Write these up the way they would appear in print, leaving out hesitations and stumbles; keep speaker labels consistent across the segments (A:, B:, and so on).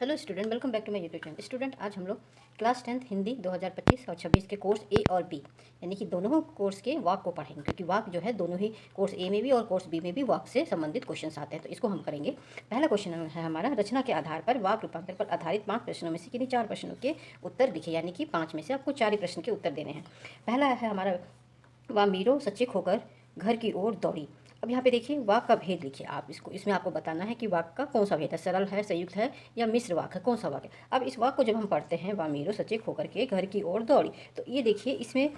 A: Hello student, welcome back to my YouTube channel. Student, आज हम लोग क्लास 10th हिंदी 2025 और 26 के कोर्स ए और बी यानी कि दोनों कोर्स के वाक को पढ़ेंगे, क्योंकि वाक जो है दोनों ही कोर्स ए में भी और कोर्स बी में भी वाक से संबंधित क्वेश्चन आते हैं। तो इसको हम करेंगे। पहला क्वेश्चन है हमारा, रचना के आधार पर वाक रूपांतर पर आधारित 5 प्रश्नों में से किन्हीं 4 प्रश्नों के उत्तर लिखे, यानी कि 5 में से आपको 4 ही प्रश्न के उत्तर देने हैं। पहला है हमारा, वह मीरो सचेत होकर घर की ओर दौड़ी। अब यहाँ पे देखिए, वाक का भेद लिखिए आप। इसको इसमें आपको बताना है कि वाक का कौन सा भेद है, सरल है, संयुक्त है या मिश्र वाक है, कौन सा वाक है। अब इस वाक को जब हम पढ़ते हैं, वह मीरो सचेत होकर के घर की ओर दौड़ी, तो ये देखिए इसमें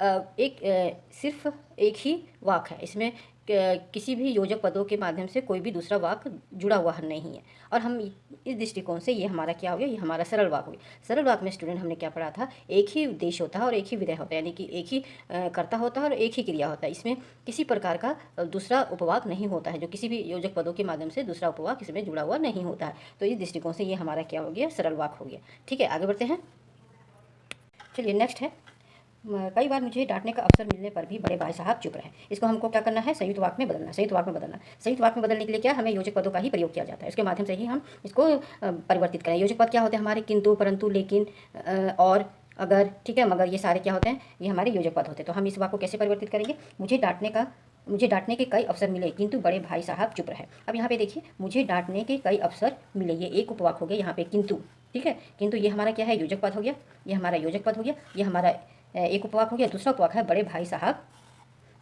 A: सिर्फ एक ही वाक है। इसमें किसी भी योजक पदों के माध्यम से कोई भी दूसरा वाक जुड़ा हुआ नहीं है। और हम इस दृष्टिकोण से ये हमारा क्या हो गया, ये हमारा सरल वाक हो गया। सरल वाक में स्टूडेंट हमने क्या पढ़ा था, एक ही उद्देश्य होता है और एक ही विधेय होता है, यानी कि एक ही कर्ता होता है और एक ही क्रिया होता है। इसमें किसी प्रकार का दूसरा उपवाक नहीं होता है, जो किसी भी योजक पदों के माध्यम से दूसरा उपवाक इसमें जुड़ा हुआ नहीं होता है। तो इस दृष्टिकोण से ये हमारा क्या हो गया, सरल वाक हो गया। ठीक है, आगे बढ़ते हैं। चलिए नेक्स्ट है, कई बार मुझे डांटने का अवसर मिलने पर भी बड़े भाई साहब चुप रहे। इसको हमको क्या करना है, संयुक्त वाक्य में बदलना। संयुक्त वाक्य में बदलना, संयुक्त वाक्य में बदलने के लिए क्या, हमें योजक पदों का ही प्रयोग किया जाता है। इसके माध्यम से ही हम इसको परिवर्तित करें। योजक पद क्या होते हैं हमारे, किंतु, परंतु, लेकिन, और, अगर, ठीक है, मगर, ये सारे क्या होते हैं, ये हमारे योजक पद होते हैं। तो हम इस वाक्य को कैसे परिवर्तित करेंगे, मुझे डांटने के कई अवसर मिले किंतु बड़े भाई साहब चुप रहे। अब यहाँ पे देखिए, मुझे डांटने के कई अवसर मिले, ये एक उपवाक हो गया यहाँ पे किंतु। ठीक है, किंतु ये हमारा क्या है, योजक पद हो गया, ये हमारा योजक पद हो गया, ये हमारा एक उपवाक हो गया। दूसरा उपवाक है बड़े भाई साहब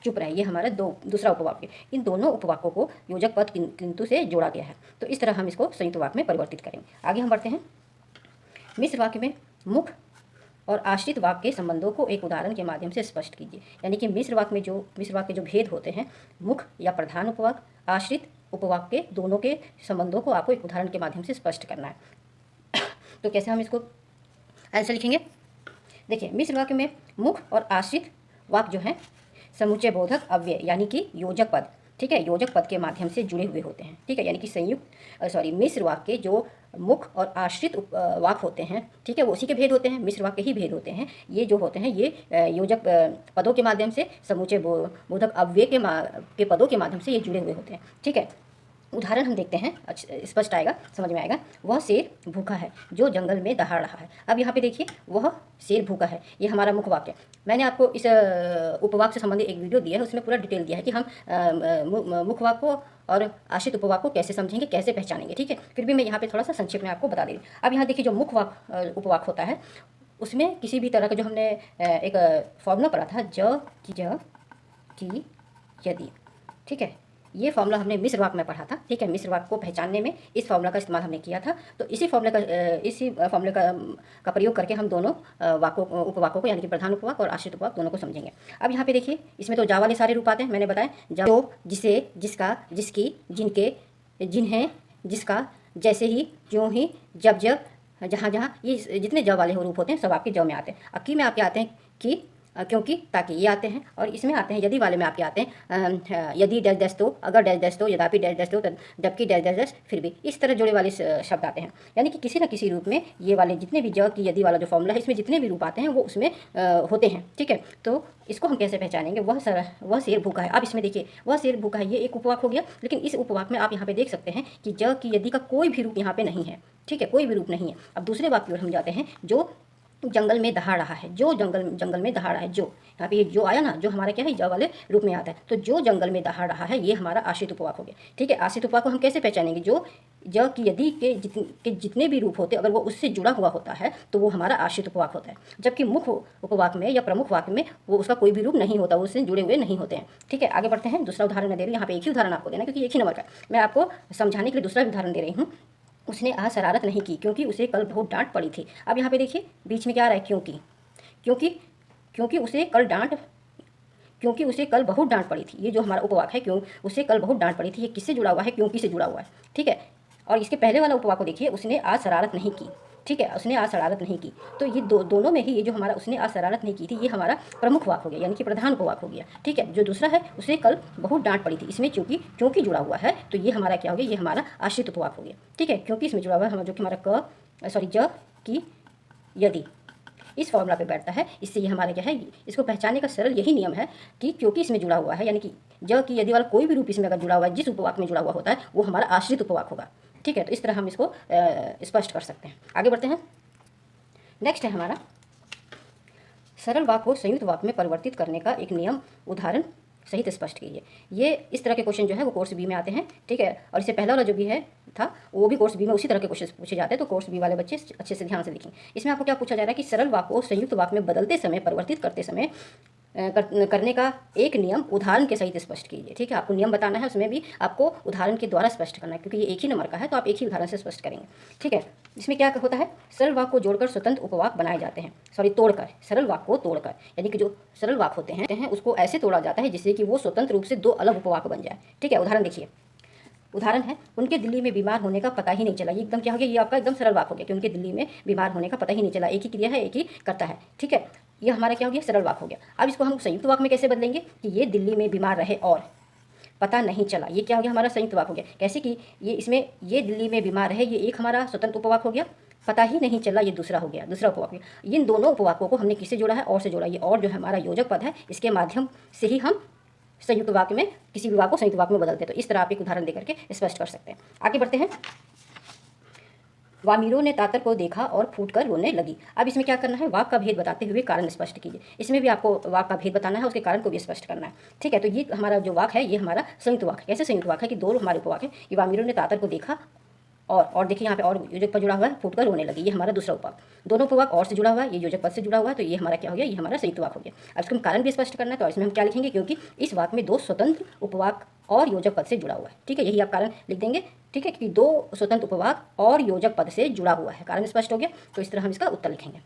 A: चुप रहे, ये हमारा दूसरा उपवाक है। इन दोनों उपवाकों को योजक पद किंतु से जोड़ा गया है। तो इस तरह हम इसको संयुक्त वाक्य में परिवर्तित करेंगे। आगे हम बढ़ते हैं। मिश्र वाक्य में मुख्य और आश्रित वाक्य के संबंधों को एक उदाहरण के माध्यम से स्पष्ट कीजिए। यानी कि मिश्र वाक्य के जो भेद होते हैं, मुख्य या प्रधान उपवाक, आश्रित उपवाक के दोनों के संबंधों को आपको एक उदाहरण के माध्यम से स्पष्ट करना है। तो कैसे हम इसको आंसर लिखेंगे, देखिए, मिश्र वाक्य में मुख्य और आश्रित वाक्य जो है समुच्चय बोधक अव्यय यानी कि योजक पद, ठीक है, योजक पद के माध्यम से जुड़े हुए होते हैं। ठीक है, यानी कि मिश्र वाक्य के जो मुख्य और आश्रित वाक्य होते हैं, ठीक है, वो उसी के भेद होते हैं, मिश्र वाक्य ही भेद होते हैं। ये जो होते हैं ये योजक पदों के माध्यम से, समुच्चय बोधक अव्यय के पदों के माध्यम से ये जुड़े हुए होते हैं। ठीक है, उदाहरण हम देखते हैं, स्पष्ट आएगा, समझ में आएगा। वह शेर भूखा है जो जंगल में दहाड़ रहा है। अब यहाँ पे देखिए, वह शेर भूखा है, ये हमारा मुख्य वाक्य। मैंने आपको इस उपवाक से संबंधित एक वीडियो दिया है, उसमें पूरा डिटेल दिया है कि हम मुख्य वाक्य को और आश्रित उपवाक को कैसे समझेंगे, कैसे पहचानेंगे। ठीक है, फिर भी मैं यहाँ पे थोड़ा सा संक्षेप में आपको बता दे रही हूँ। अब यहाँ देखिए, जो मुख्य वाक्य उपवाक होता है उसमें किसी भी तरह का जो हमने एक फॉर्मूला पढ़ा था, ज की यदि, ठीक है, ये फॉर्मूला हमने मिश्र वाक्य में पढ़ा था। ठीक है, मिश्र वाक्य को पहचानने में इस फॉर्मूला का इस्तेमाल हमने किया था। तो इसी फॉर्मूले का प्रयोग करके हम दोनों उपवाकों को, यानी कि प्रधान उपवाक और आश्रित उपवाक दोनों को समझेंगे। अब यहाँ पे देखिए, इसमें तो जा वाले सारे रूप आते हैं, मैंने बताया, जो, जिसे, जिसका, जिसकी, जिनके, जिन्हें, जिसका, जैसे ही, ज्यों ही, जब जब, जहाँ जहाँ, ये जितने ज वाले रूप होते हैं सब आपके ज में आते हैं। अकी में आपके आते हैं कि, क्योंकि, ताकि, ये आते हैं। और इसमें आते हैं यदि वाले में आपके आते हैं यदि डैश डैश तो, अगर डैश डैश तो, यद्यपि डैश डैश तो, जबकि डैश डैश डैश, फिर भी। इस तरह जुड़े वाले शब्द आते हैं। यानी कि किसी न किसी रूप में ये वाले जितने भी ज की यदि वाला जो फॉर्मूला है, इसमें जितने भी रूप आते हैं वो उसमें होते हैं। ठीक है, तो इसको हम कैसे पहचानेंगे, वह शेर भूखा है। अब इसमें देखिए, वह शेर भूखा है, ये एक उपवाक हो गया। लेकिन इस उपवाक में आप यहाँ पे देख सकते हैं कि ज की यदि का कोई भी रूप यहाँ पे नहीं है। ठीक है, कोई भी रूप नहीं है। अब दूसरे वाक्य में हम जाते हैं, जो जंगल में दहाड़ रहा है, जो जंगल में दहाड़ रहा है, जो यहाँ पे ये जो आया ना, जो हमारा क्या है, ज वाले रूप में आता है। तो जो जंगल में दहाड़ रहा है, ये हमारा आश्रित उपवाक हो गया। ठीक है, आश्रित उपवाक को हम कैसे पहचानेंगे, जो ज की यदि के जितने भी रूप होते हैं, अगर वो उससे जुड़ा हुआ होता है तो वो हमारा आश्रित उपवाक होता है। जबकि मुख्य उपवाक में या प्रमुख वाक्य में वो उसका कोई भी रूप नहीं होता, उससे जुड़े हुए नहीं होते हैं। ठीक है, आगे बढ़ते हैं। दूसरा उदाहरण मैं दे रही हूँ, यहाँ पे एक ही उदाहरण आपको देना, क्योंकि एक ही नंबर का मैं आपको समझाने के लिए दूसरा उदाहरण दे रही हूँ। उसने आज शरारत नहीं की क्योंकि उसे कल बहुत डांट पड़ी थी। अब यहाँ पे देखिए, बीच में क्या आ रहा है, क्योंकि उसे कल बहुत डांट पड़ी थी। ये जो हमारा उपवाक है, क्यों उसे कल बहुत डांट पड़ी थी, ये किससे जुड़ा हुआ है, क्योंकि से जुड़ा हुआ है। ठीक है, और इसके पहले वाला उपवाक को देखिए, उसने आज शरारत नहीं की। ठीक है, उसने आज शरारत नहीं की। तो ये दोनों में ही ये जो हमारा उसने आज शरारत नहीं की थी, ये हमारा प्रमुख वाक्य हो गया, यानी कि प्रधान उपवाक हो गया। ठीक है, जो दूसरा है, उसे कल बहुत डांट पड़ी थी, इसमें क्योंकि जुड़ा हुआ है, तो ये हमारा क्या हो गया, ये हमारा आश्रित उपवाक हो गया। ठीक है, क्योंकि इसमें जुड़ा हुआ है जो कि हमारा ज की यदि इस फॉर्मूला पे बैठता है। इससे ये हमारे क्या है, इसको पहचानने का सरल यही नियम है कि क्योंकि इसमें जुड़ा हुआ है, यानी कि ज की यदि वाला कोई भी रूप इसमें अगर जुड़ा हुआ है, जिस उपवाक में जुड़ा हुआ होता है, वो हमारा आश्रित उपवाक होगा। ठीक है, तो इस तरह हम इसको स्पष्ट कर सकते हैं। आगे बढ़ते हैं। नेक्स्ट है हमारा सरल वाक्य को संयुक्त वाक्य में परिवर्तित करने का एक नियम, उदाहरण सहित स्पष्ट कीजिए। ये इस तरह के क्वेश्चन जो है वो कोर्स बी में आते हैं, ठीक है। और इससे पहला वाला जो भी है था वो भी कोर्स बी में उसी तरह के क्वेश्चन पूछे जाते हैं, तो कोर्स बी वाले बच्चे अच्छे से ध्यान से लिखें। इसमें आपको क्या पूछा जा रहा है कि सरल वाक्य को संयुक्त वाक्य में बदलते समय, परिवर्तित करते समय करने का एक नियम उदाहरण के सहित स्पष्ट कीजिए, ठीक है। आपको नियम बताना है, उसमें भी आपको उदाहरण के द्वारा स्पष्ट करना है, क्योंकि ये एक ही नंबर का है तो आप एक ही उदाहरण से स्पष्ट करेंगे, ठीक है। इसमें क्या होता है, सरल वाक्य को जोड़कर स्वतंत्र उपवाक्य बनाए जाते हैं, तोड़कर, सरल वाक्य को तोड़कर, यानी कि जो सरल वाक्य होते हैं उसको ऐसे तोड़ा जाता है जिससे कि वो स्वतंत्र रूप से दो अलग उपवाक्य बन जाए, ठीक है। उदाहरण देखिए, उदाहरण है, उनके दिल्ली में बीमार होने का पता ही नहीं चला। ये एकदम क्या हो गया, ये आपका एकदम सरल वाक्य हो गया कि उनके दिल्ली में बीमार होने का पता ही नहीं चला। एक ही क्रिया है, एक ही करता है, ठीक है। ये हमारा क्या हो गया, सरल वाक्य हो गया। अब इसको हम संयुक्त वाक्य में कैसे बदलेंगे कि ये दिल्ली में बीमार रहे और पता नहीं चला। ये क्या हो गया, हमारा संयुक्त वाक्य हो गया। कैसे कि ये इसमें ये दिल्ली में बीमार रहे, ये एक हमारा स्वतंत्र उपवाक्य हो गया, पता ही नहीं चला ये दूसरा हो गया, दूसरा उपवाक्य। इन दोनों उपवाक्यों को हमने किससे जोड़ा है, और से जोड़ा। ये और जो है हमारा योजक पद है, इसके माध्यम से ही हम संयुक्त वाक्य में किसी भी वाक्य को संयुक्त वाक्य में बदलते हैं। तो इस तरह आप एक उदाहरण देकर के स्पष्ट कर सकते हैं। आगे बढ़ते हैं। वामीरो ने तातर को देखा और फूटकर रोने लगी। अब इसमें क्या करना है, वाक्य का भेद बताते हुए कारण स्पष्ट कीजिए। इसमें भी आपको वाक्य का भेद बताना है, उसके कारण को भी स्पष्ट करना है, ठीक है। तो ये हमारा जो वाक्य है ये हमारा संयुक्त वाक्य। कैसे संयुक्त वाक्य है कि दो हमारे उपवाक्य है, वामीरो ने तातर को देखा और देखिए यहाँ पे और योजक पद जुड़ा हुआ है, फूटकर रोने लगी, ये हमारा दूसरा उपवाक्य। दोनों उपवाक्य और से जुड़ा हुआ है, ये योजक पद से जुड़ा हुआ है, तो ये हमारा क्या हो गया, ये हमारा संयुक्त वाक्य हो गया। अब इसको हम कारण भी स्पष्ट करना है, तो इसमें हम क्या लिखेंगे, क्योंकि इस वाक्य में दो स्वतंत्र उपवाक्य और योजक पद से जुड़ा हुआ है, ठीक है। यही आप कारण लिख देंगे, ठीक है, कि दो स्वतंत्र उपवाक्य और योजक पद से जुड़ा हुआ है, कारण स्पष्ट हो गया। तो इस तरह हम इसका उत्तर लिखेंगे।